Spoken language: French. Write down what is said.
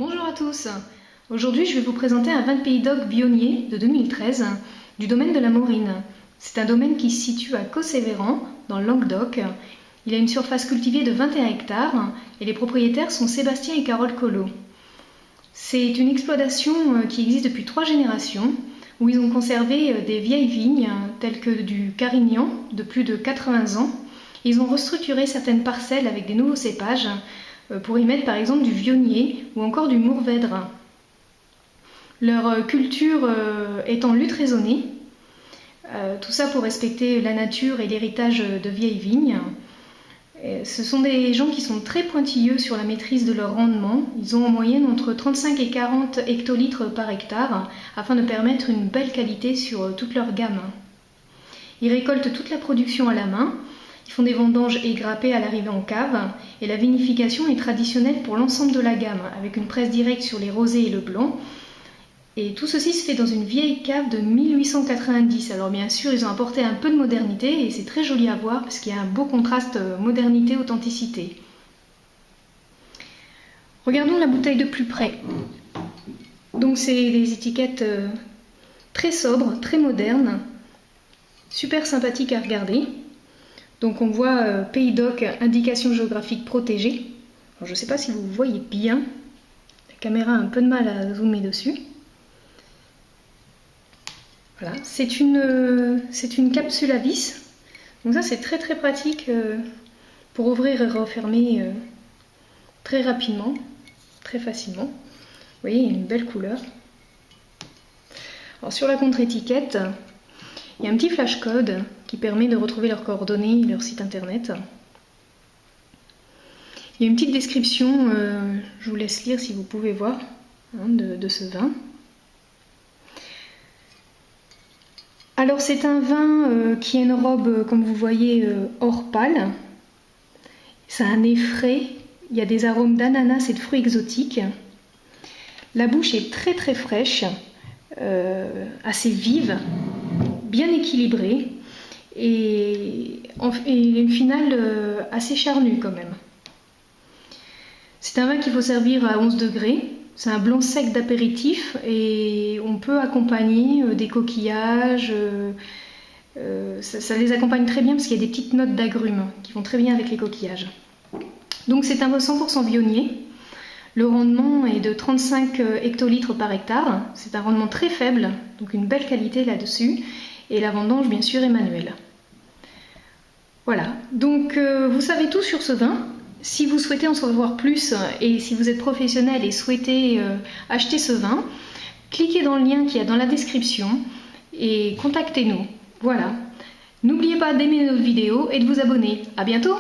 Bonjour à tous. Aujourd'hui, je vais vous présenter un vin de Pays d'Oc Vionnier de 2013 du domaine de la Maurine. C'est un domaine qui se situe à Caussévéran, dans le Languedoc. Il a une surface cultivée de 21 hectares et les propriétaires sont Sébastien et Carole Collot. C'est une exploitation qui existe depuis 3 générations, où ils ont conservé des vieilles vignes telles que du Carignan de plus de 80 ans. Ils ont restructuré certaines parcelles avec des nouveaux cépages pour y mettre par exemple du Vionnier ou encore du Mourvèdre. Leur culture est en lutte raisonnée, tout ça pour respecter la nature et l'héritage de vieilles vignes. Ce sont des gens qui sont très pointilleux sur la maîtrise de leur rendement. Ils ont en moyenne entre 35 et 40 hectolitres par hectare afin de permettre une belle qualité sur toute leur gamme. Ils récoltent toute la production à la main. Ils font des vendanges et grappées à l'arrivée en cave et la vinification est traditionnelle pour l'ensemble de la gamme avec une presse directe sur les rosés et le blanc. Et tout ceci se fait dans une vieille cave de 1890. Alors bien sûr, ils ont apporté un peu de modernité et c'est très joli à voir parce qu'il y a un beau contraste modernité-authenticité. Regardons la bouteille de plus près. Donc c'est des étiquettes très sobres, très modernes, super sympathiques à regarder. Donc on voit Pays d'Oc, indication géographique protégée. Alors, je ne sais pas si vous voyez bien, la caméra a un peu de mal à zoomer dessus. Voilà, c'est une capsule à vis. Donc ça c'est très pratique pour ouvrir et refermer très rapidement, très facilement. Vous voyez, il y a une belle couleur. Alors sur la contre-étiquette, il y a un petit flash code qui permet de retrouver leurs coordonnées et leur site internet. Il y a une petite description, je vous laisse lire si vous pouvez voir, de ce vin. Alors c'est un vin qui a une robe, comme vous voyez, or pâle. Ça a un nez frais, il y a des arômes d'ananas et de fruits exotiques. La bouche est très fraîche, assez vive, bien équilibrée et une finale assez charnue quand même. C'est un vin qu'il faut servir à 11 degrés. C'est un blanc sec d'apéritif et on peut accompagner des coquillages. Ça les accompagne très bien parce qu'il y a des petites notes d'agrumes qui vont très bien avec les coquillages. Donc c'est un vin 100% Vionnier. Le rendement est de 35 hectolitres par hectare. C'est un rendement très faible, donc une belle qualité là-dessus. Et la vendange bien sûr est manuelle. Voilà, donc vous savez tout sur ce vin. Si vous souhaitez en savoir plus et si vous êtes professionnel et souhaitez acheter ce vin, cliquez dans le lien qu'il y a dans la description et contactez-nous. Voilà. N'oubliez pas d'aimer notre vidéo et de vous abonner. À bientôt!